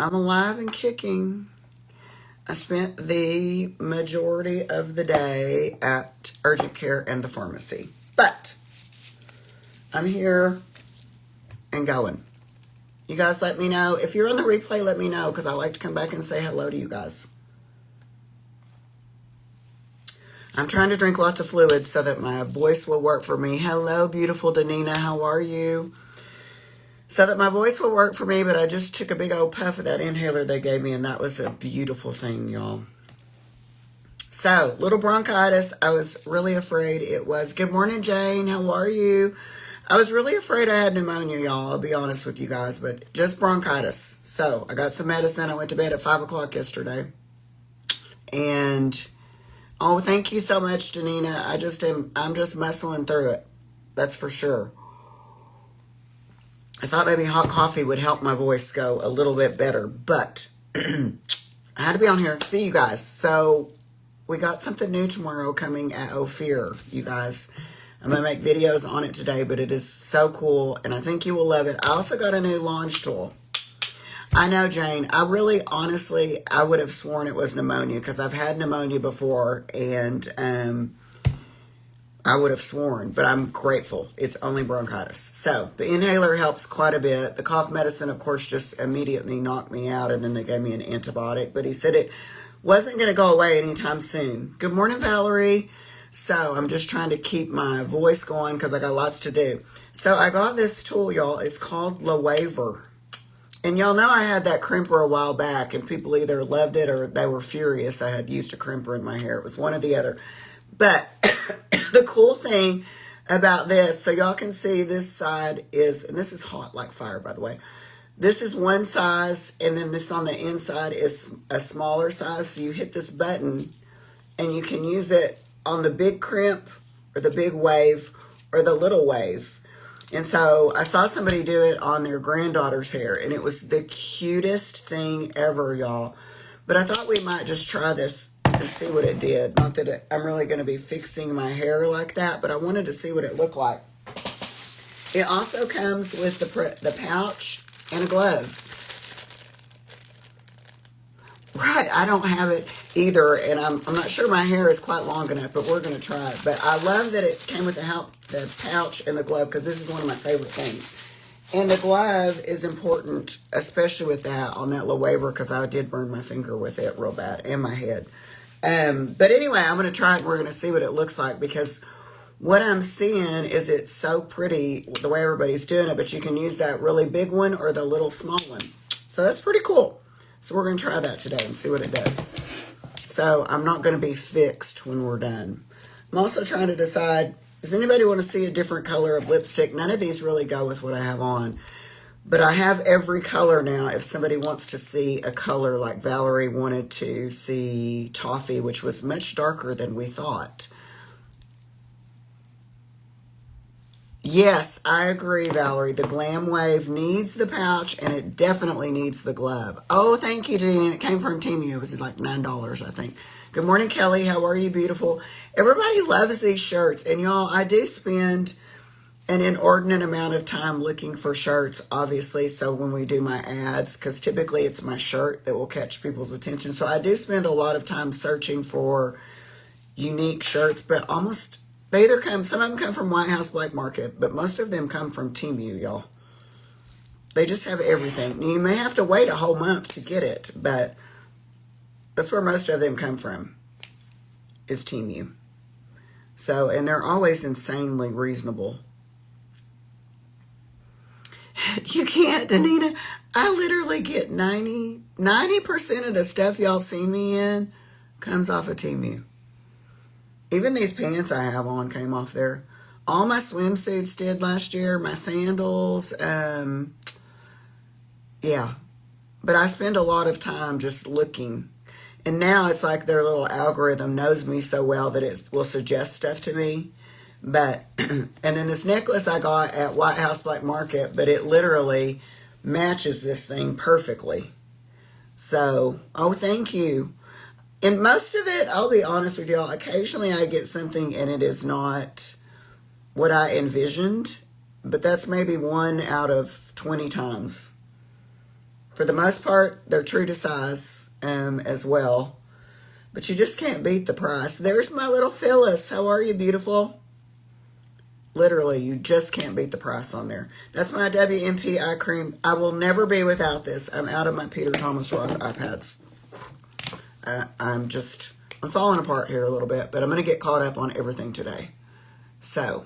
I'm alive and kicking. I spent the majority of the day at urgent care and the pharmacy. But I'm here and going. You guys let me know. If you're on the replay, let me know because I like to come back and say hello to you guys. I'm trying to drink lots of fluids so that my voice will work for me. Hello, beautiful Danina. How are you? So that my voice will work for me, but I just took a big old puff of that inhaler they gave me, and that was a beautiful thing, y'all. So, little bronchitis. I was really afraid it was. Good morning, Jane. How are you? I was really afraid I had pneumonia, y'all. I'll be honest with you guys, but just bronchitis. So, I got some medicine. I went to bed at 5 o'clock yesterday. And, oh, thank you so much, Danina. I'm just muscling through it. That's for sure. I thought maybe hot coffee would help my voice go a little bit better, but I had to be on here to see you guys. So we got something new tomorrow coming at Ophir, you guys. I'm going to make videos on it today, but it is so cool, and I think you will love it. I also got a new launch tool. I know, Jane, I would have sworn it was pneumonia because I've had pneumonia before, and I would have sworn, but I'm grateful. It's only bronchitis. So the inhaler helps quite a bit. The cough medicine, of course, just immediately knocked me out, and then they gave me an antibiotic. But he said it wasn't going to go away anytime soon. Good morning, Valerie. So I'm just trying to keep my voice going because I got lots to do. So I got this tool, y'all. It's called LeWaver. And y'all know I had that crimper a while back, and people either loved it or they were furious I had used a crimper in my hair. It was one or the other. But the cool thing about this, so y'all can see this side is, and this is hot like fire, by the way. This is one size, and then this on the inside is a smaller size. So you hit this button, and you can use it on the big crimp, or the big wave, or the little wave. And so I saw somebody do it on their granddaughter's hair, and it was the cutest thing ever, y'all. But I thought we might just try this and see what it did. Not that I'm really going to be fixing my hair like that, but I wanted to see what it looked like. It also comes with the pouch and a glove. Right, I don't have it either, and I'm not sure my hair is quite long enough, but we're going to try it. But I love that it came with the pouch and the glove because this is one of my favorite things. And the glove is important, especially with that, on that LeWaver, because I did burn my finger with it real bad, and my head. But anyway, I'm going to try it, and we're going to see what it looks like, because what I'm seeing is it's so pretty, the way everybody's doing it, but you can use that really big one or the little small one. So that's pretty cool. So we're going to try that today and see what it does. So I'm not going to be fixed when we're done. I'm also trying to decide, does anybody want to see a different color of lipstick? None of these really go with what I have on. But I have every color now. If somebody wants to see a color, like Valerie wanted to see Toffee, which was much darker than we thought. Yes, I agree, Valerie. The Glam Wave needs the pouch, and it definitely needs the glove. Oh, thank you, Jeannie. It came from Temu. It was like $9, I think. Good morning, Kelly. How are you, beautiful? Everybody loves these shirts. And, y'all, I do spend an inordinate amount of time looking for shirts, obviously. So when we do my ads, because typically it's my shirt that will catch people's attention. So I do spend a lot of time searching for unique shirts, but they either some of them come from White House Black Market, but most of them come from Temu, y'all. They just have everything. You may have to wait a whole month to get it, but that's where most of them come from, is Temu. So, and they're always insanely reasonable. You can't, Danita. I literally get 90% of the stuff y'all see me in comes off of Temu. Even these pants I have on came off there. All my swimsuits did last year, my sandals, yeah. But I spend a lot of time just looking. And now it's like their little algorithm knows me so well that it will suggest stuff to me. But, and then this necklace I got at White House Black Market, but it literally matches this thing perfectly. So, oh, thank you. And most of it, I'll be honest with y'all, occasionally I get something and it is not what I envisioned, but that's maybe 1 out of 20 times. For the most part, they're true to size as well. But you just can't beat the price. There's my little Phyllis. How are you, beautiful? Literally, you just can't beat the price on there. That's my WMP eye cream. I will never be without this. I'm out of my Peter Thomas Roth iPads. I'm falling apart here a little bit, but I'm going to get caught up on everything today. So,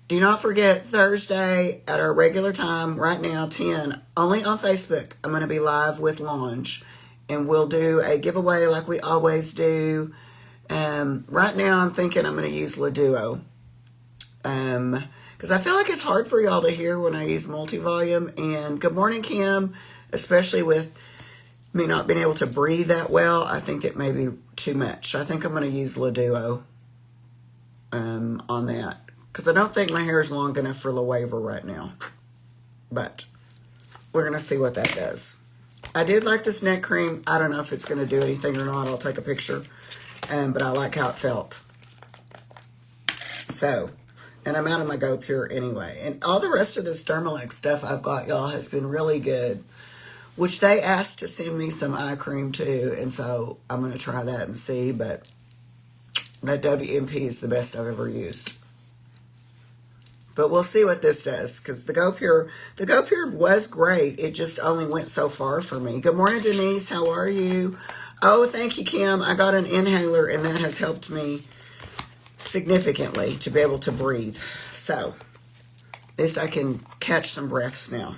do not forget Thursday at our regular time, right now, 10, only on Facebook. I'm going to be live with Launch, and we'll do a giveaway like we always do. Right now, I'm thinking I'm going to use Laduo. Because I feel like it's hard for y'all to hear when I use multi-volume. And good morning, Kim. Especially with me not being able to breathe that well, I think it may be too much. I think I'm going to use Laduo on that. Because I don't think my hair is long enough for LaWaver right now. But we're going to see what that does. I did like this neck cream. I don't know if it's going to do anything or not. I'll take a picture. But I like how it felt. So, and I'm out of my Go Pure anyway. And all the rest of this Dermalex stuff I've got, y'all, has been really good. Which they asked to send me some eye cream too. And so I'm going to try that and see. But that WMP is the best I've ever used. But we'll see what this does, because the Go Pure was great. It just only went so far for me. Good morning, Denise. How are you? Oh, thank you, Kim. I got an inhaler, and that has helped me significantly to be able to breathe. So, at least I can catch some breaths now.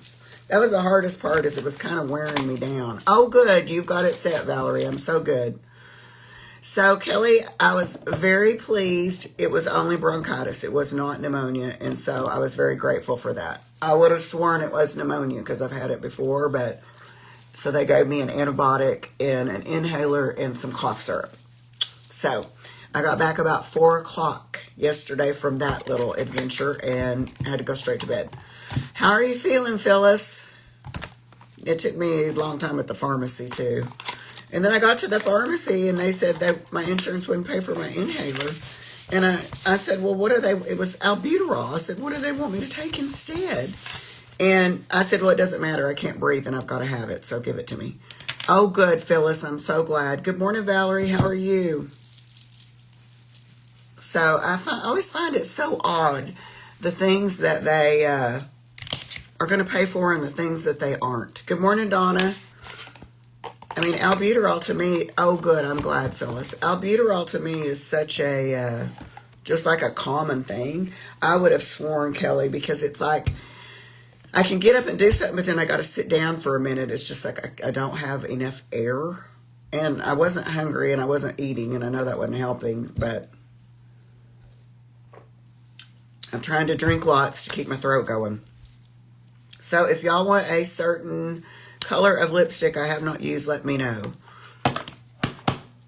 That was the hardest part, is it was kind of wearing me down. Oh, good. You've got it set, Valerie. I'm so good. So, Kelly, I was very pleased. It was only bronchitis. It was not pneumonia, and so I was very grateful for that. I would have sworn it was pneumonia because I've had it before, but so they gave me an antibiotic and an inhaler and some cough syrup. So, I got back about 4 o'clock yesterday from that little adventure and had to go straight to bed. How are you feeling, Phyllis? It took me a long time at the pharmacy, too. And then I got to the pharmacy, and they said that my insurance wouldn't pay for my inhaler. And I said, well, what are they? It was albuterol. I said, what do they want me to take instead? And I said, well, it doesn't matter. I can't breathe, and I've got to have it, so give it to me. Oh, good, Phyllis. I'm so glad. Good morning, Valerie. How are you? So I always find it so odd, the things that they are going to pay for and the things that they aren't. Good morning, Donna. I mean, albuterol to me, oh good, I'm glad, Phyllis. Albuterol to me is such a, just like a common thing. I would have sworn, Kelly, because it's like, I can get up and do something, but then I got to sit down for a minute. It's just like I don't have enough air. And I wasn't hungry and I wasn't eating, and I know that wasn't helping, but I'm trying to drink lots to keep my throat going. So if y'all want a certain color of lipstick I have not used, let me know.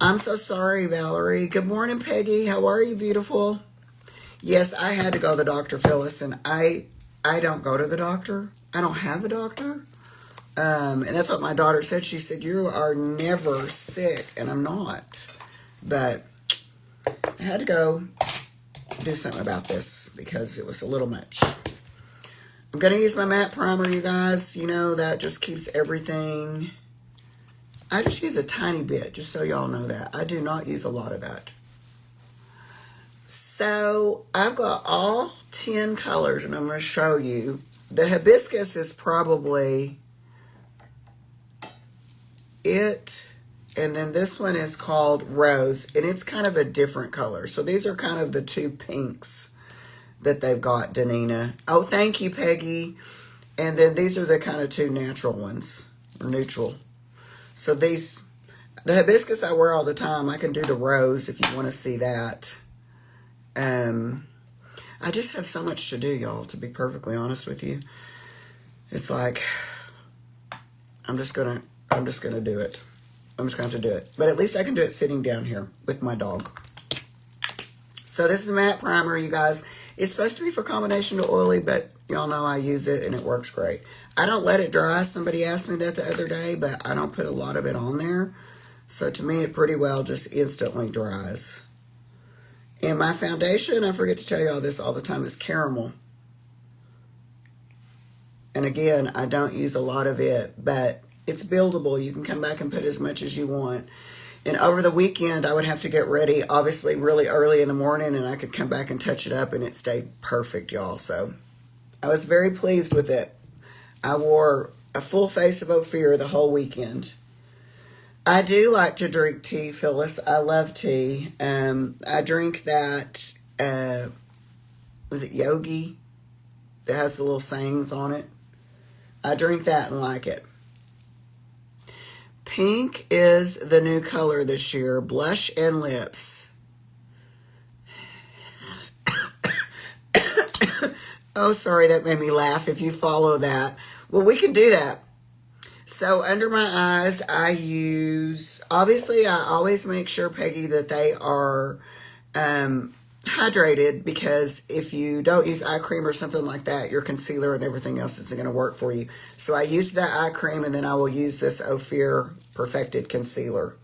I'm so sorry, Valerie. Good morning, Peggy. How are you, beautiful? Yes, I had to go to the doctor, Phyllis, and I don't go to the doctor. I don't have a doctor. And that's what my daughter said. She said, you are never sick, and I'm not. But I had to go do something about this because it was a little much. I'm going to use my matte primer, you guys. You know, that just keeps everything. I just use a tiny bit, just so y'all know that. I do not use a lot of that. So, I've got all 10 colors, and I'm going to show you. The hibiscus is probably it. And then this one is called Rose, and it's kind of a different color. So, these are kind of the two pinks that they've got, Danina. Oh, thank you, Peggy. And then these are the kind of two natural ones, or neutral. So these, the hibiscus I wear all the time. I can do the rose if you want to see that. I just have so much to do, y'all, to be perfectly honest with you. It's like, I'm just gonna do it. I'm just going to do it. But at least I can do it sitting down here with my dog. So this is matte primer, you guys. It's supposed to be for combination to oily, but y'all know I use it and it works great. I don't let it dry. Somebody asked me that the other day, but I don't put a lot of it on there. So to me, it pretty well just instantly dries. And my foundation, I forget to tell y'all this all the time, is Caramel. And again, I don't use a lot of it, but It's buildable. You can come back and put as much as you want. And over the weekend, I would have to get ready, obviously, really early in the morning, and I could come back and touch it up, and it stayed perfect, y'all. So I was very pleased with it. I wore a full face of Ophir the whole weekend. I do like to drink tea, Phyllis. I love tea. I drink that, was it Yogi? That has the little sayings on it. I drink that and like it. Pink is the new color this year. Blush and lips. Oh, sorry, that made me laugh if you follow that. Well, we can do that. So under my eyes, I use, obviously, I always make sure, Peggy, that they are hydrated, because if you don't use eye cream or something like that, your concealer and everything else isn't going to work for you. So I use that eye cream, and then I will use this Ophir Perfected Concealer.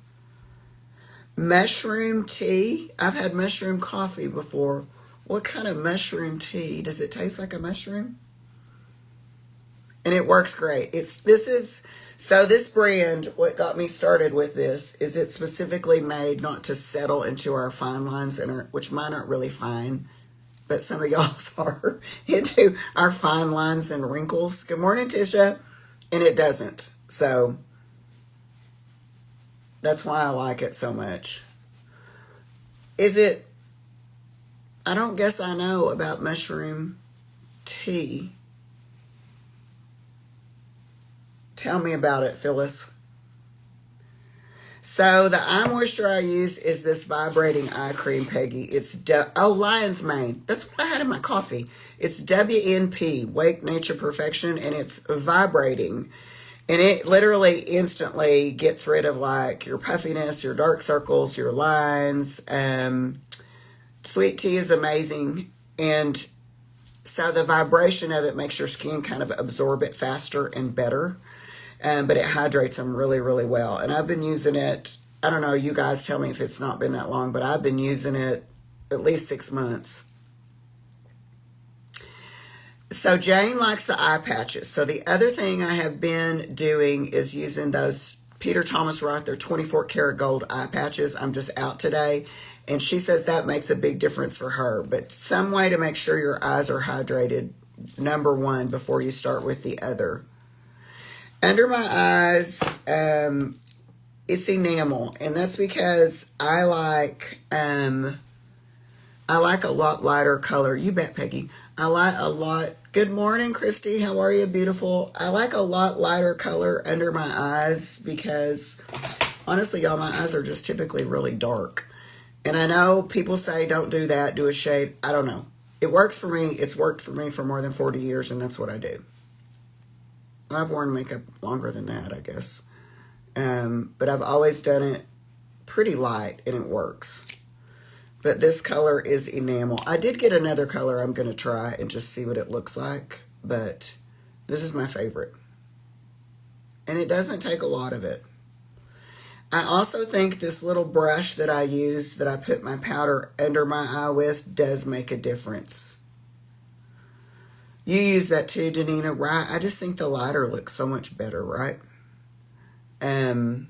Mushroom tea. I've had mushroom coffee before. What kind of mushroom tea? Does it taste like a mushroom? And it works great. So this brand, what got me started with this is it's specifically made not to settle into our fine lines, which mine aren't really fine, but some of y'all's are, into our fine lines and wrinkles. Good morning, Tisha. And it doesn't. So that's why I like it so much. I don't guess I know about mushroom tea. Tell me about it, Phyllis. So the eye moisture I use is this vibrating eye cream, Peggy. It's Lion's Mane. That's what I had in my coffee. It's WNP, Wake Nature Perfection, and it's vibrating. And it literally instantly gets rid of like your puffiness, your dark circles, your lines. Sweet tea is amazing. And so the vibration of it makes your skin kind of absorb it faster and better. But it hydrates them really, really well. And I've been using it, I don't know, you guys tell me if it's not been that long, but I've been using it at least 6 months. So Jane likes the eye patches. So the other thing I have been doing is using those Peter Thomas Roth, their 24 karat gold eye patches. I'm just out today. And she says that makes a big difference for her. But some way to make sure your eyes are hydrated, number one, before you start with the other. Under my eyes, it's enamel, and that's because I like a lot lighter color. You bet, Peggy. I like a lot. Good morning, Christy. How are you, beautiful? I like a lot lighter color under my eyes because, honestly, y'all, my eyes are just typically really dark. And I know people say don't do that, do a shade. I don't know. It works for me. It's worked for me for more than 40 years, and that's what I do. I've worn makeup longer than that, I guess. But I've always done it pretty light, and it works. But this color is enamel. I did get another color I'm going to try and just see what it looks like. But this is my favorite. And it doesn't take a lot of it. I also think this little brush that I use, that I put my powder under my eye with, does make a difference. You use that too, Danina, right? I just think the lighter looks so much better, right? I'm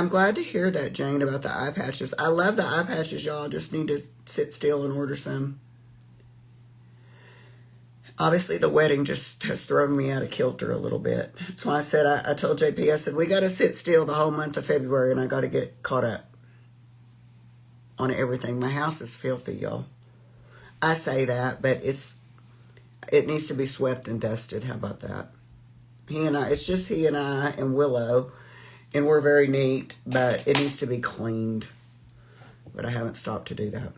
glad to hear that, Jane, about the eye patches. I love the eye patches, y'all. Just need to sit still and order some. Obviously, the wedding just has thrown me out of kilter a little bit. That's why I said, I told JP, I said, we got to sit still the whole month of February, and I got to get caught up on everything. My house is filthy, y'all. I say that, but it needs to be swept and dusted. How about that? It's just he and I and Willow, and we're very neat, but it needs to be cleaned. But I haven't stopped to do that.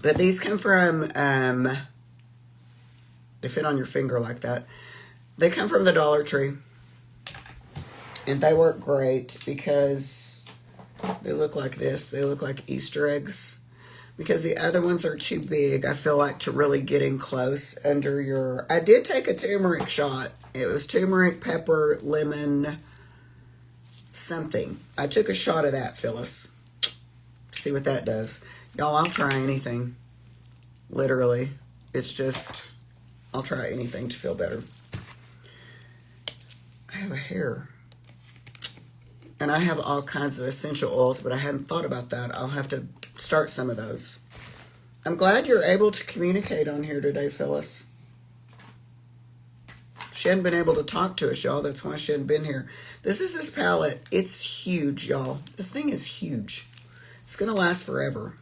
But these come from, they fit on your finger like that. They come from the Dollar Tree. And they work great because they look like this. They look like Easter eggs. Because the other ones are too big, I feel like, to really get in close under your... I did take a turmeric shot. It was turmeric, pepper, lemon, something. I took a shot of that, Phyllis. See what that does. Y'all, I'll try anything. Literally. It's just... I'll try anything to feel better. I have a hair. And I have all kinds of essential oils, but I hadn't thought about that. I'll have to start some of those. I'm glad you're able to communicate on here today, Phyllis. She hadn't been able to talk to us, y'all. That's why she hadn't been here. This is this palette. It's huge, y'all. This thing is huge. It's going to last forever.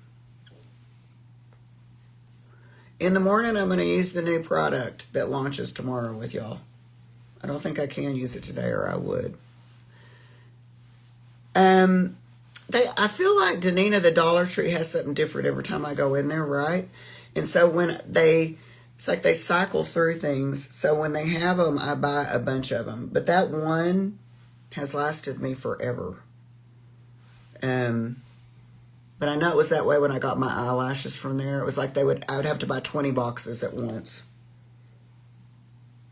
In the morning, I'm going to use the new product that launches tomorrow with y'all. I don't think I can use it today, or I would. I feel like Danina, the Dollar Tree, has something different every time I go in there, right? And so it's like they cycle through things. So when they have them, I buy a bunch of them. But that one has lasted me forever. But I know it was that way when I got my eyelashes from there. It was like I would have to buy 20 boxes at once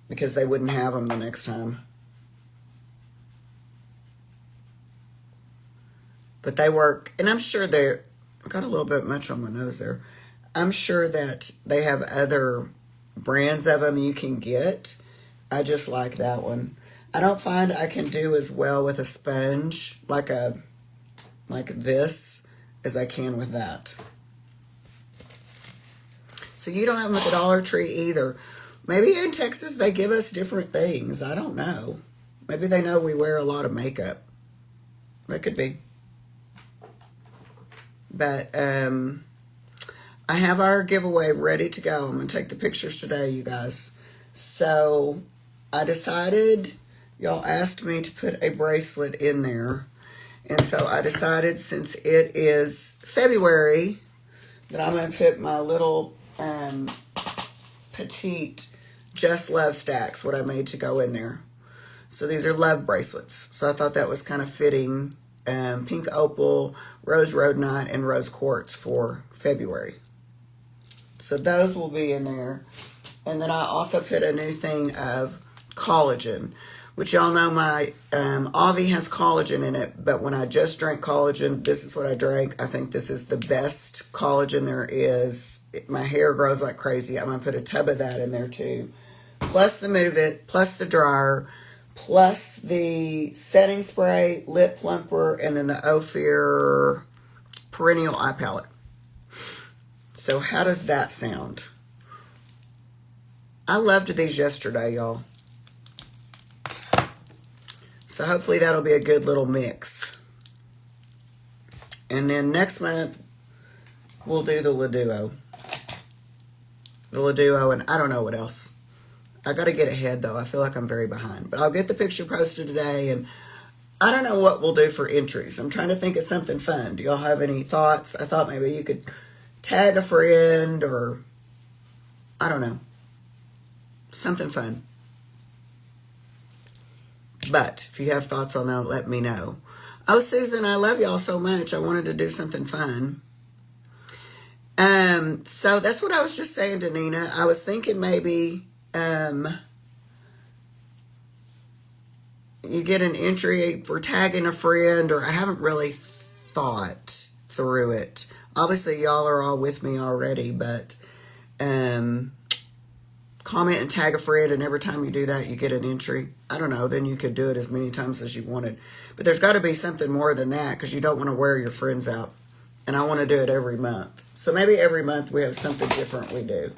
because they wouldn't have them the next time. But they work, and I'm sure I got a little bit much on my nose there. I'm sure that they have other brands of them you can get. I just like that one. I don't find I can do as well with a sponge like this as I can with that. So you don't have them at the Dollar Tree either. Maybe in Texas they give us different things. I don't know. Maybe they know we wear a lot of makeup. That could be. But I have our giveaway ready to go. I'm going to take the pictures today, you guys. So I decided, y'all asked me to put a bracelet in there. And so I decided, since it is February, that I'm going to put my little petite Just Love stacks, what I made, to go in there. So these are love bracelets. So I thought that was kind of fitting. Pink Opal, Rose Rhodonite, and Rose Quartz for February. So those will be in there. And then I also put a new thing of collagen, which y'all know my Avi has collagen in it, but when I just drank collagen, this is what I drank. I think this is the best collagen there is. My hair grows like crazy. I'm going to put a tub of that in there too. Plus the Move It, plus the dryer, plus the setting spray, lip plumper, and then the Ophir perennial eye palette. So how does that sound? I loved these yesterday, y'all. So hopefully that'll be a good little mix. And then next month, we'll do the Laduo. The Laduo, and I don't know what else. I got to get ahead, though. I feel like I'm very behind. But I'll get the picture posted today, and I don't know what we'll do for entries. I'm trying to think of something fun. Do y'all have any thoughts? I thought maybe you could tag a friend, or I don't know. Something fun. But if you have thoughts on that, let me know. Oh, Susan, I love y'all so much. I wanted to do something fun. So that's what I was just saying to Nina. I was thinking maybe you get an entry for tagging a friend, or I haven't really thought through it. Obviously, y'all are all with me already, but comment and tag a friend, and every time you do that, you get an entry. I don't know, then you could do it as many times as you wanted. But there's got to be something more than that, because you don't want to wear your friends out. And I want to do it every month. So maybe every month we have something different we do.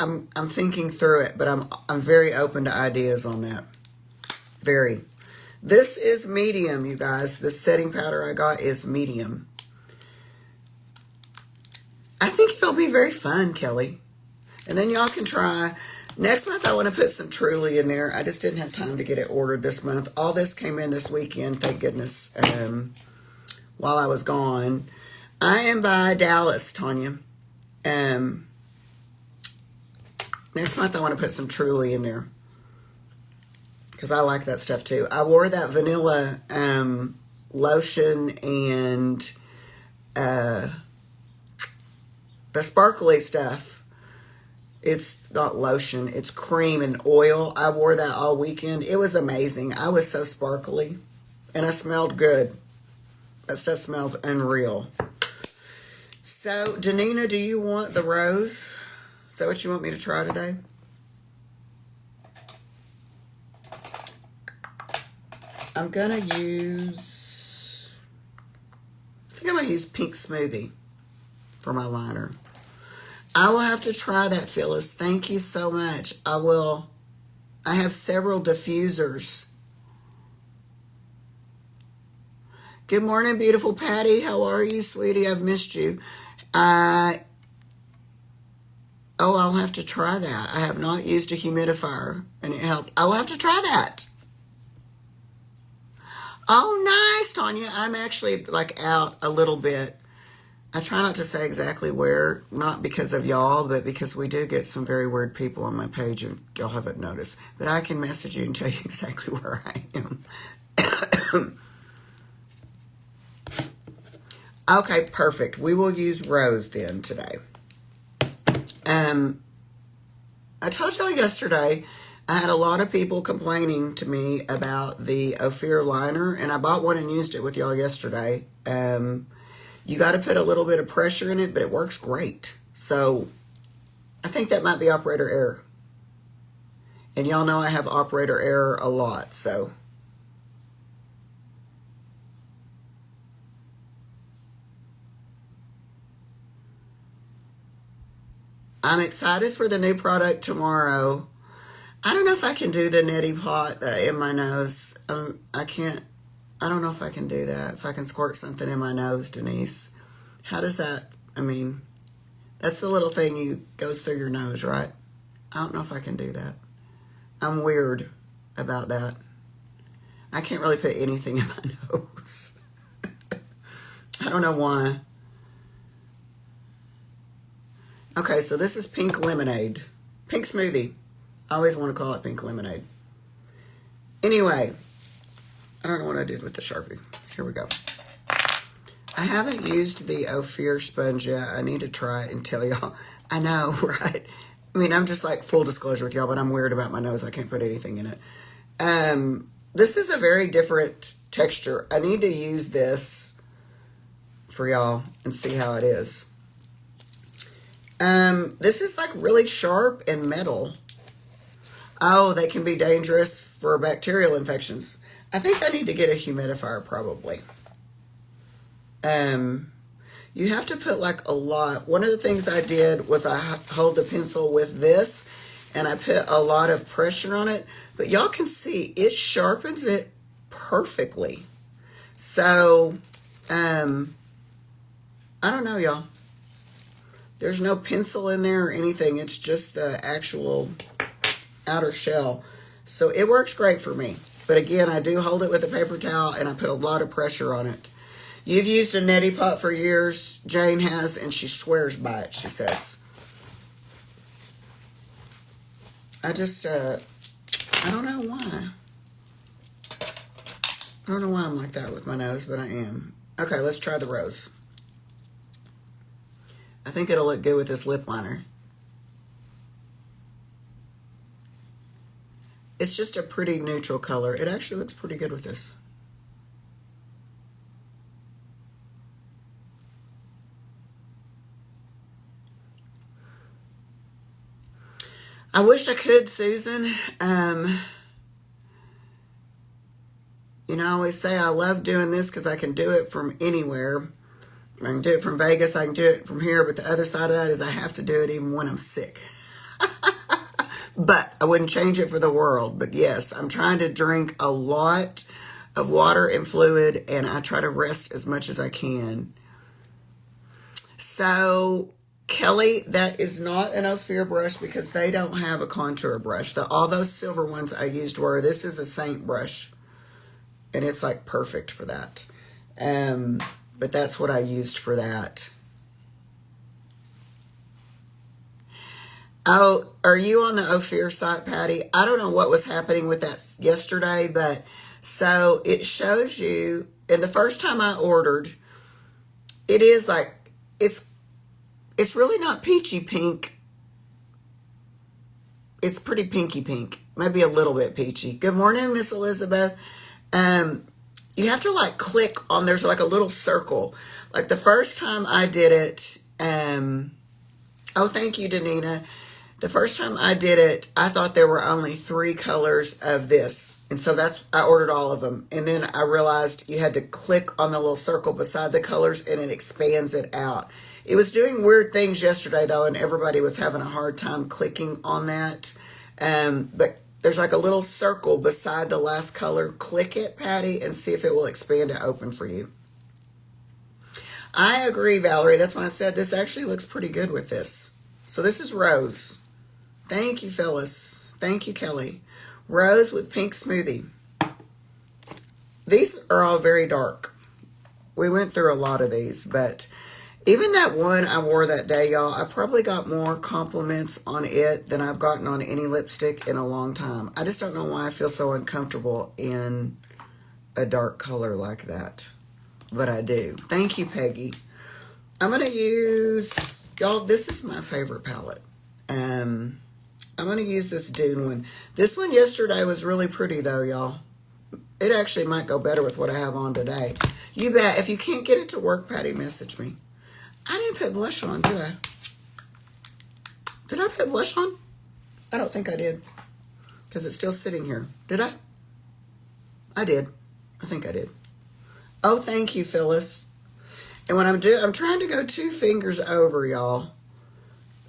I'm thinking through it, but I'm very open to ideas on that. Very. This is medium, you guys. The setting powder I got is medium. I think it'll be very fun, Kelly. And then y'all can try. Next month, I want to put some Truly in there. I just didn't have time to get it ordered this month. All this came in this weekend, thank goodness, while I was gone. I am by Dallas, Tanya. Next month, I want to put some Truly in there, because I like that stuff too. I wore that vanilla lotion and the sparkly stuff. It's not lotion, it's cream and oil. I wore that all weekend. It was amazing. I was so sparkly, and I smelled good. That stuff smells unreal. So, Danina, do you want the rose? Is that what you want me to try today? I'm going to use, I think I'm going to use Pink Smoothie for my liner. I will have to try that, Phyllis. Thank you so much. I will. I have several diffusers. Good morning, beautiful Patty. How are you, sweetie? I've missed you. I'll have to try that. I have not used a humidifier, and it helped. I will have to try that. Oh, nice, Tanya. I'm actually like out a little bit. I try not to say exactly where, not because of y'all, but because we do get some very weird people on my page, and y'all haven't noticed. But I can message you and tell you exactly where I am. Okay, perfect. We will use Rose then today. I told y'all yesterday, I had a lot of people complaining to me about the Ophir liner, and I bought one and used it with y'all yesterday. You got to put a little bit of pressure in it, but it works great. So I think that might be operator error. And y'all know I have operator error a lot, so. I'm excited for the new product tomorrow. I don't know if I can do the neti pot in my nose. I can't. I don't know if I can do that. If I can squirt something in my nose, Denise. How does that, I mean, that's the little thing you goes through your nose, right? I don't know if I can do that. I'm weird about that. I can't really put anything in my nose. I don't know why. Okay, so this is pink lemonade. Pink smoothie. I always want to call it pink lemonade. Anyway, I don't know what I did with the Sharpie. Here we go. I haven't used the Ophir sponge yet. I need to try it and tell y'all. I know, right? I mean, I'm just like full disclosure with y'all, but I'm weird about my nose. I can't put anything in it. This is a very different texture. I need to use this for y'all and see how it is. This is like really sharp and metal. Oh, they can be dangerous for bacterial infections. I think I need to get a humidifier probably. You have to put like a lot. One of the things I did was I hold the pencil with this and I put a lot of pressure on it, but y'all can see it sharpens it perfectly. So, I don't know, y'all. There's no pencil in there or anything. It's just the actual outer shell. So it works great for me. But again, I do hold it with a paper towel and I put a lot of pressure on it. You've used a neti pot for years, Jane has, and she swears by it, she says. I just, I don't know why. I don't know why I'm like that with my nose, but I am. Okay, let's try the Rose. I think it'll look good with this lip liner. It's just a pretty neutral color. It actually looks pretty good with this. I wish I could, Susan. You know, I always say I love doing this because I can do it from anywhere. I can do it from Vegas. I can do it from here. But the other side of that is I have to do it even when I'm sick. But I wouldn't change it for the world. But yes, I'm trying to drink a lot of water and fluid. And I try to rest as much as I can. So, Kelly, that is not an Ophir brush because they don't have a contour brush. All those silver ones I used were. This is a Saint brush. And it's like perfect for that. But that's what I used for that. Oh, are you on the Ophir site, Patty? I don't know what was happening with that yesterday, but so it shows you, and the first time I ordered, it is like, it's really not peachy pink. It's pretty pinky pink, maybe a little bit peachy. Good morning, Miss Elizabeth. You have to like click on, there's like a little circle. Like the first time I did it, oh, thank you, Danina. The first time I did it, I thought there were only 3 colors of this. And so I ordered all of them. And then I realized you had to click on the little circle beside the colors and it expands it out. It was doing weird things yesterday though, and everybody was having a hard time clicking on that. But there's like a little circle beside the last color. Click it, Patty, and see if it will expand it open for you. I agree, Valerie. That's why I said this actually looks pretty good with this. So this is Rose. Thank you, Phyllis. Thank you, Kelly. Rose with pink smoothie. These are all very dark. We went through a lot of these, but even that one I wore that day, y'all, I probably got more compliments on it than I've gotten on any lipstick in a long time. I just don't know why I feel so uncomfortable in a dark color like that. But I do. Thank you, Peggy. I'm going to use, y'all, this is my favorite palette. I'm going to use this Dune one. This one yesterday was really pretty, though, y'all. It actually might go better with what I have on today. You bet. If you can't get it to work, Patty, message me. I didn't put blush on, did I? Did I put blush on? I don't think I did. Because it's still sitting here. Did I? I did. I think I did. Oh, thank you, Phyllis. And what I'm trying to go 2 fingers over, y'all.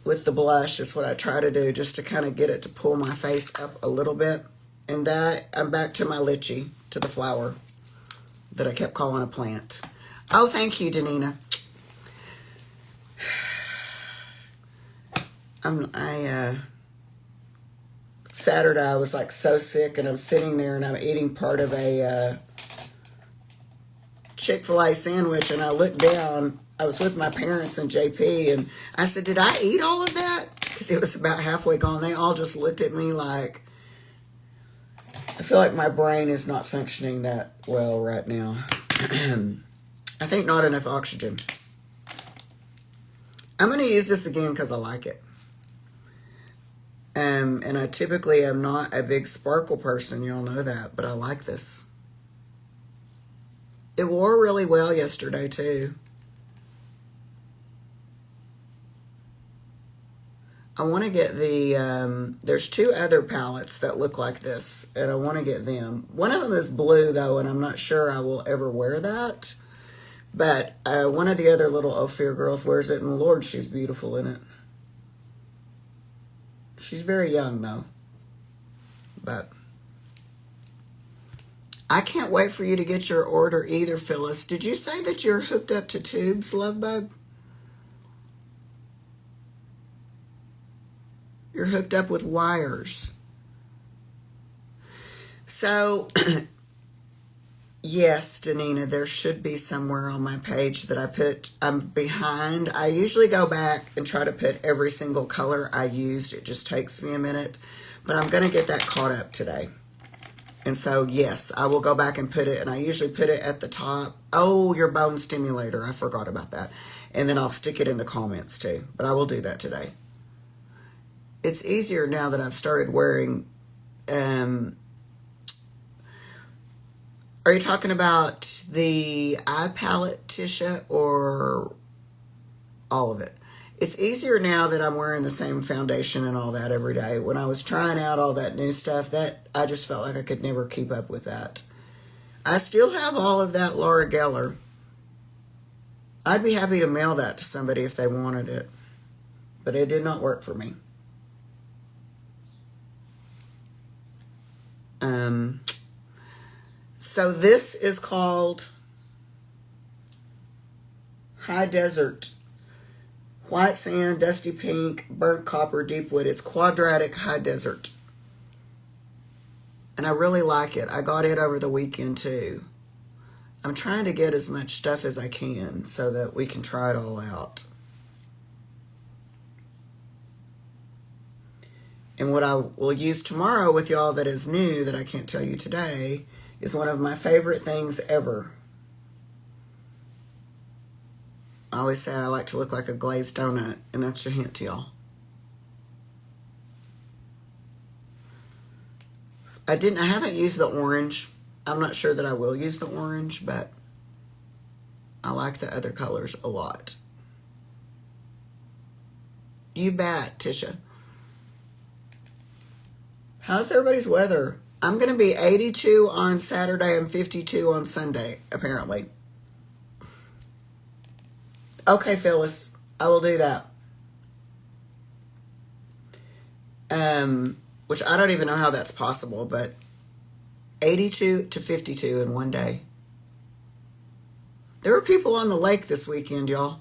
With the blush is what I try to do, just to kind of get it to pull my face up a little bit. And that, I'm back to my lychee, to the flower that I kept calling a plant. Oh, thank you, Danina. Saturday I was like so sick, and I'm sitting there and I'm eating part of a Chick-fil-A sandwich, and I looked down. I was with my parents and JP, and I said, did I eat all of that? Because it was about halfway gone. They all just looked at me like, I feel like my brain is not functioning that well right now. I think not enough oxygen. I'm going to use this again because I like it. And I typically am not a big sparkle person. Y'all know that, but I like this. It wore really well yesterday, too. I want to get the, there's 2 other palettes that look like this, and I want to get them. One of them is blue, though, and I'm not sure I will ever wear that. But one of the other little Ophir girls wears it, and Lord, she's beautiful in it. She's very young, though. But I can't wait for you to get your order either, Phyllis. Did you say that you're hooked up to tubes, Lovebug? You're hooked up with wires. So, yes, Danina, there should be somewhere on my page that I'm behind. I usually go back and try to put every single color I used. It just takes me a minute. But I'm going to get that caught up today. And so, yes, I will go back and put it, and I usually put it at the top. Oh, your bone stimulator. I forgot about that. And then I'll stick it in the comments, too. But I will do that today. It's easier now that I've started wearing... are you talking about the eye palette, Tisha, or all of it? It's easier now that I'm wearing the same foundation and all that every day. When I was trying out all that new stuff, that I just felt like I could never keep up with that. I still have all of that Laura Geller. I'd be happy to mail that to somebody if they wanted it. But it did not work for me. So this is called High Desert. White sand, dusty pink, burnt copper, deep wood. It's quadratic high desert. And I really like it. I got it over the weekend too. I'm trying to get as much stuff as I can so that we can try it all out. And what I will use tomorrow with y'all that is new that I can't tell you today is one of my favorite things ever. I always say I like to look like a glazed donut, and that's your hint to y'all. I haven't used the orange. I'm not sure that I will use the orange, but I like the other colors a lot. You bet, Tisha. How's everybody's weather? I'm going to be 82 on Saturday and 52 on Sunday, apparently. Okay, Phyllis, I will do that. Which I don't even know how that's possible, but 82 to 52 in one day. There were people on the lake this weekend, y'all.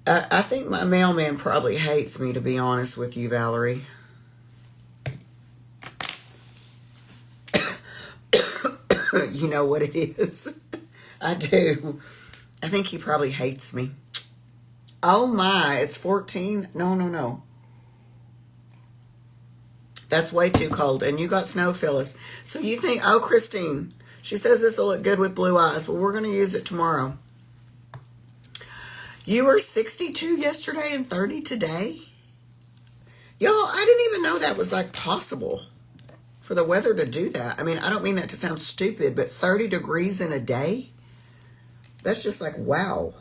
I think my mailman probably hates me, to be honest with you, Valerie. You know what it is? I do. I think he probably hates me. Oh my, it's 14? No. That's way too cold. And you got snow, Phyllis. So you think, oh, Christine, she says this will look good with blue eyes. Well, we're going to use it tomorrow. You were 62 yesterday and 30 today? Y'all, I didn't even know that was like possible for the weather to do that. I mean, I don't mean that to sound stupid, but 30 degrees in a day? That's just like, wow.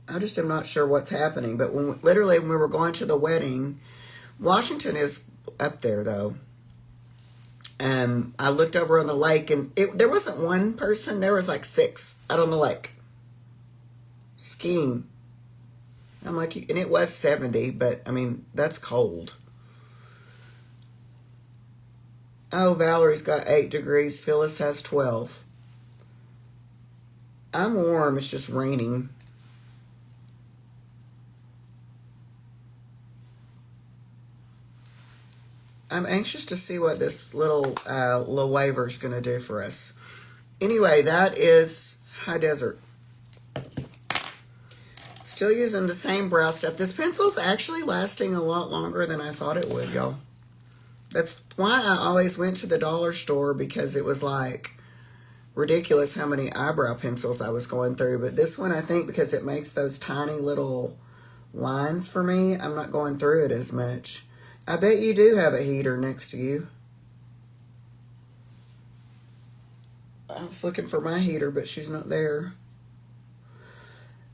I just am not sure what's happening. But when literally when we were going to the wedding, Washington is up there though. I looked over on the lake and there wasn't one person. There was like 6 out on the lake skiing. I'm like, and it was 70, but I mean, that's cold. Oh, Valerie's got 8 degrees. Phyllis has 12. I'm warm. It's just raining. I'm anxious to see what this little waiver is going to do for us. Anyway, that is High Desert. Still using the same brow stuff. This pencil's actually lasting a lot longer than I thought it would, y'all. That's why I always went to the dollar store, because it was like ridiculous how many eyebrow pencils I was going through. But this one, I think because it makes those tiny little lines for me, I'm not going through it as much. I bet you do have a heater next to you. I was looking for my heater, but she's not there.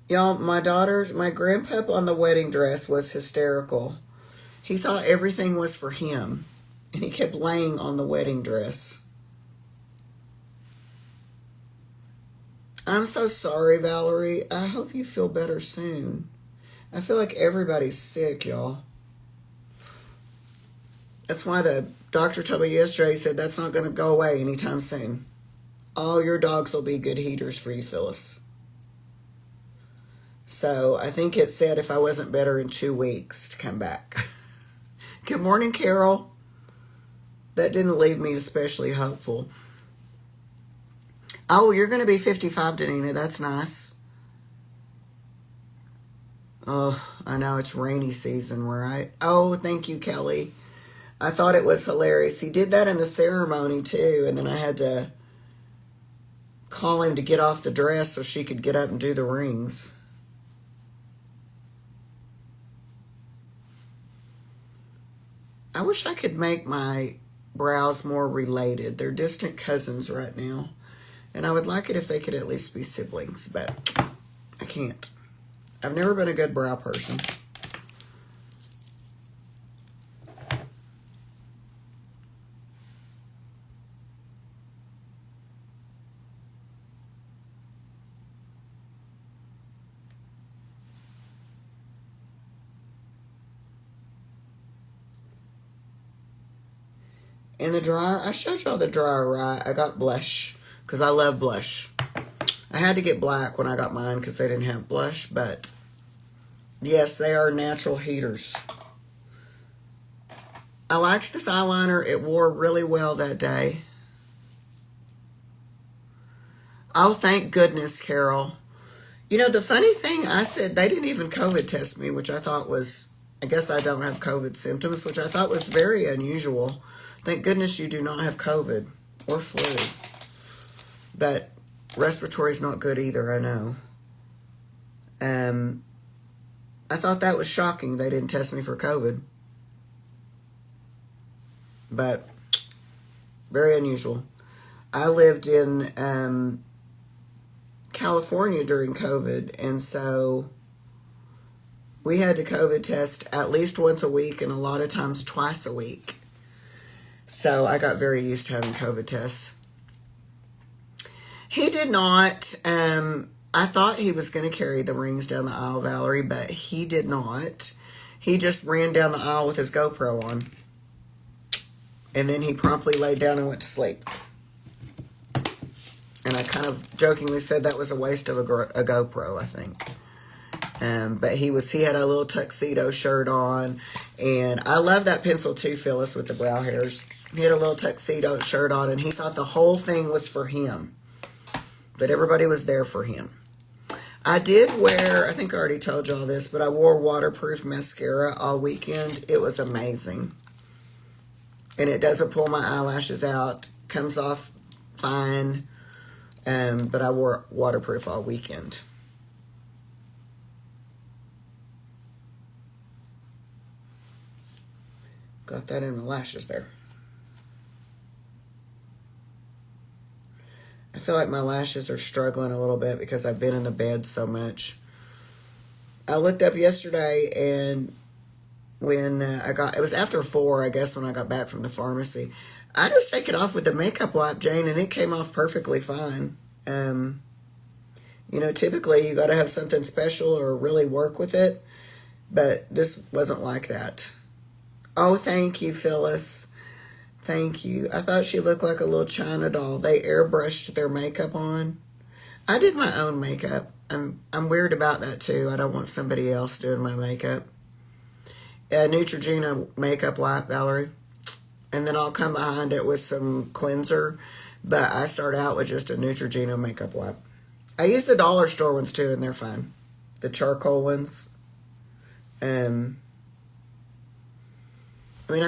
Y'all, my grandpap on the wedding dress was hysterical. He thought everything was for him, and he kept laying on the wedding dress. I'm so sorry, Valerie. I hope you feel better soon. I feel like everybody's sick, y'all. That's why the doctor told me yesterday, he said that's not going to go away anytime soon. All your dogs will be good heaters for you, Phyllis. So I think it said if I wasn't better in 2 weeks to come back. Good morning, Carol. That didn't leave me especially hopeful. Oh, you're going to be 55, Danina. That's nice. Oh, I know it's rainy season, right? Oh, thank you, Kelly. I thought it was hilarious. He did that in the ceremony, too, and then I had to call him to get off the dress so she could get up and do the rings. I wish I could make my brows more related. They're distant cousins right now, and I would like it if they could at least be siblings, but I can't. I've never been a good brow person. In the dryer, I showed y'all the dryer, right? I got blush because I love blush. I had to get black when I got mine because they didn't have blush, but yes, they are natural heaters. I liked this eyeliner. It wore really well that day. Oh, thank goodness, Carol. You know, the funny thing, I said they didn't even COVID test me, which I thought was, I guess I don't have COVID symptoms, which I thought was very unusual. Thank goodness you do not have COVID or flu. But respiratory is not good either, I know. I thought that was shocking. They didn't test me for COVID. But very unusual. I lived in California during COVID, and so we had to COVID test at least once a week and a lot of times twice a week. So I got very used to having COVID tests. He did not. I thought he was going to carry the rings down the aisle, Valerie, but he did not. He just ran down the aisle with his GoPro on. And then he promptly laid down and went to sleep. And I kind of jokingly said that was a waste of a GoPro, I think. But he had a little tuxedo shirt on. And I love that pencil too, Phyllis, with the brow hairs. He had a little tuxedo shirt on, and he thought the whole thing was for him. But everybody was there for him. I did wear, I think I already told y'all this, but I wore waterproof mascara all weekend. It was amazing. And it doesn't pull my eyelashes out. Comes off fine. But I wore waterproof all weekend. Got that in my lashes there. I feel like my lashes are struggling a little bit because I've been in the bed so much. I looked up yesterday, and when it was after 4, I guess, when I got back from the pharmacy. I just take it off with the makeup wipe, Jane, and it came off perfectly fine. Typically you got to have something special or really work with it, but this wasn't like that. Oh, thank you, Phyllis. Thank you. I thought she looked like a little China doll. They airbrushed their makeup on. I did my own makeup. I'm weird about that too. I don't want somebody else doing my makeup. Neutrogena makeup wipe, Valerie. And then I'll come behind it with some cleanser. But I start out with just a Neutrogena makeup wipe. I use the dollar store ones too, and they're fine. The charcoal ones. I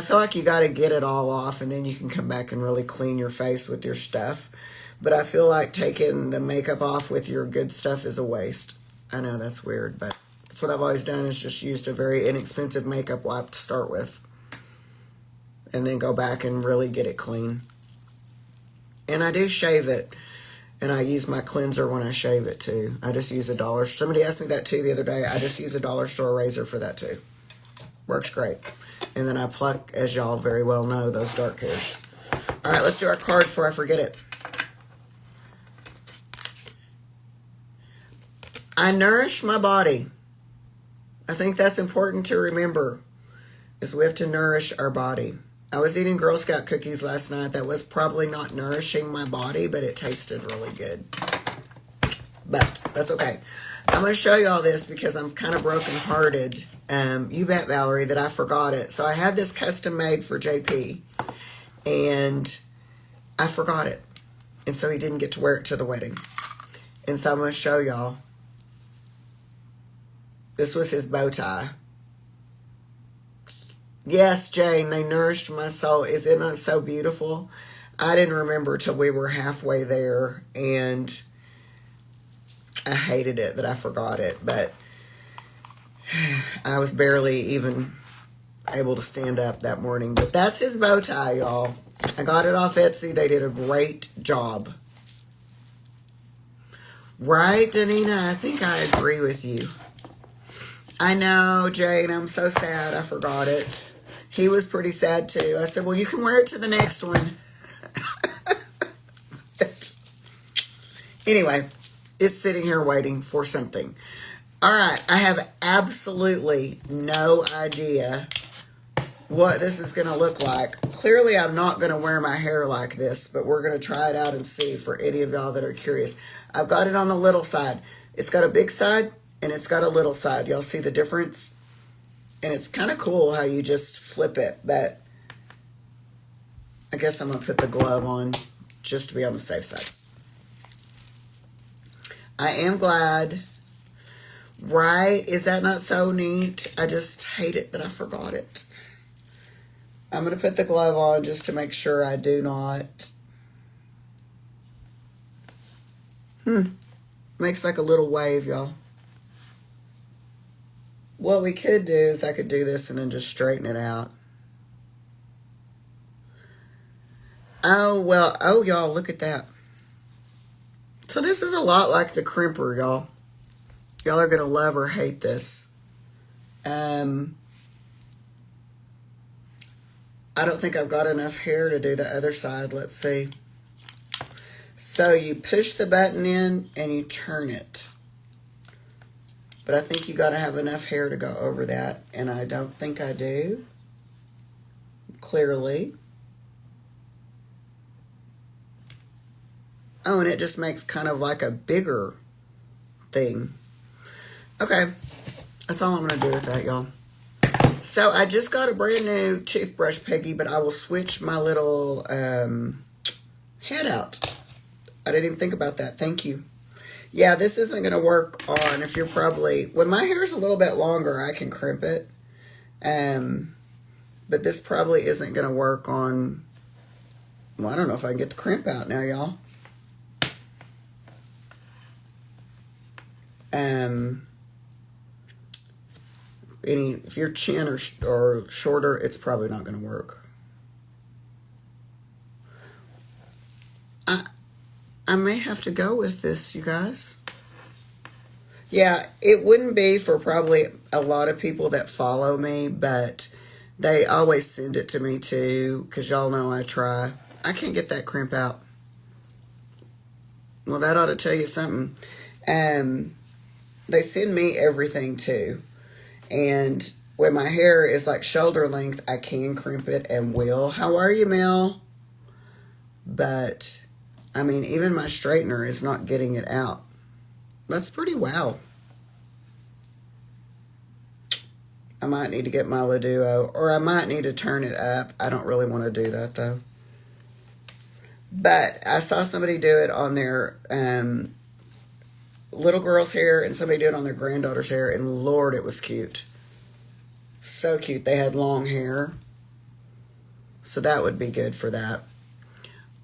feel like you got to get it all off, and then you can come back and really clean your face with your stuff. But I feel like taking the makeup off with your good stuff is a waste. I know that's weird, but that's what I've always done, is just used a very inexpensive makeup wipe to start with. And then go back and really get it clean. And I do shave it. And I use my cleanser when I shave it too. I just use somebody asked me that too the other day. I just use a dollar store razor for that too. Works great. And then I pluck, as y'all very well know, those dark hairs. All right, let's do our card before I forget it. I nourish my body. I think that's important to remember, is we have to nourish our body. I was eating Girl Scout cookies last night. That was probably not nourishing my body, but it tasted really good. But that's okay. I'm going to show you all this because I'm kind of brokenhearted. You bet, Valerie, that I forgot it. So I had this custom made for JP, and I forgot it. And so he didn't get to wear it to the wedding. And so I'm going to show y'all. This was his bow tie. Yes, Jane, they nourished my soul. Is it not so beautiful? I didn't remember till we were halfway there, and I hated it that I forgot it, but I was barely even able to stand up that morning. But that's his bow tie, y'all. I got it off Etsy. They did a great job. Right, Danina? I think I agree with you. I know, Jane, I'm so sad I forgot it. He was pretty sad too. I said, well, you can wear it to the next one. Anyway, it's sitting here waiting for something. All right, I have absolutely no idea what this is going to look like. Clearly, I'm not going to wear my hair like this, but we're going to try it out and see for any of y'all that are curious. I've got it on the little side. It's got a big side, and it's got a little side. Y'all see the difference? And it's kind of cool how you just flip it. But I guess I'm going to put the glove on just to be on the safe side. I am glad. Right? Is that not so neat? I just hate it that I forgot it. I'm going to put the glove on just to make sure I do not. Makes like a little wave, y'all. What we could do is I could do this and then just straighten it out. Oh, well, oh, y'all, look at that. So this is a lot like the crimper, y'all. Y'all are going to love or hate this. I don't think I've got enough hair to do the other side. Let's see. So you push the button in and you turn it. But I think you got to have enough hair to go over that. And I don't think I do. Clearly. Oh, and it just makes kind of like a bigger thing. Okay. That's all I'm going to do with that, y'all. So I just got a brand new toothbrush, Peggy, but I will switch my little head out. I didn't even think about that. Thank you. Yeah, this isn't going to work on if you're probably... When my hair's a little bit longer, I can crimp it. But this probably isn't going to work on... Well, I don't know if I can get the crimp out now, y'all. If your chin or shorter, it's probably not going to work. I may have to go with this, you guys. Yeah, it wouldn't be for probably a lot of people that follow me, but they always send it to me too, because y'all know I try. I can't get that crimp out. Well, that ought to tell you something. They send me everything too. And when my hair is like shoulder length, I can crimp it and will. How are you, Mel? But, I mean, even my straightener is not getting it out. That's pretty wow. I might need to get my Laduo, or I might need to turn it up. I don't really want to do that, though. But I saw somebody do it on their little girl's hair, and somebody do it on their granddaughter's hair, and Lord, it was cute. So cute. They had long hair. So that would be good for that.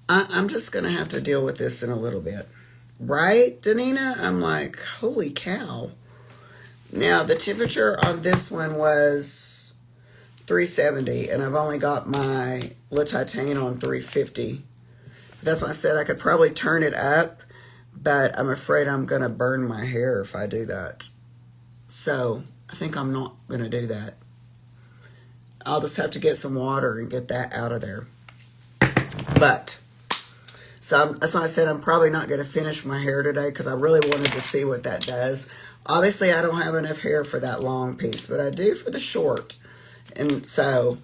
I'm just going to have to deal with this in a little bit. Right, Danina? I'm like, holy cow. Now, the temperature on this one was 370, and I've only got my Le Titan on 350. That's why I said I could probably turn it up, but I'm afraid I'm going to burn my hair if I do that. So, I think I'm not going to do that. I'll just have to get some water and get that out of there. But, so that's why I said I'm probably not going to finish my hair today, because I really wanted to see what that does. Obviously, I don't have enough hair for that long piece, but I do for the short. And so,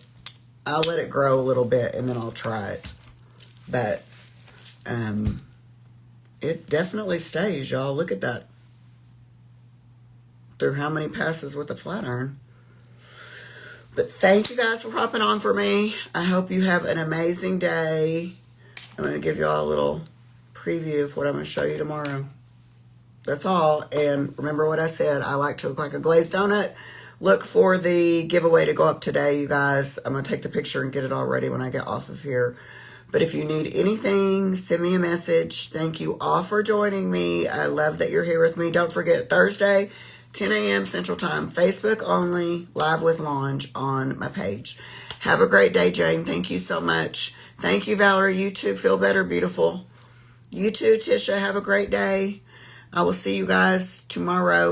I'll let it grow a little bit, and then I'll try it. But, it definitely stays, y'all. Look at that. Through how many passes with the flat iron. But thank you guys for hopping on for me. I hope you have an amazing day. I'm going to give you all a little preview of what I'm going to show you tomorrow. That's all. And remember what I said. I like to look like a glazed donut. Look for the giveaway to go up today, you guys. I'm going to take the picture and get it all ready when I get off of here. But if you need anything, send me a message. Thank you all for joining me. I love that you're here with me. Don't forget, Thursday, 10 a.m. Central Time, Facebook only, Live with Lange on my page. Have a great day, Jane. Thank you so much. Thank you, Valerie. You too. Feel better, beautiful. You too, Tisha. Have a great day. I will see you guys tomorrow.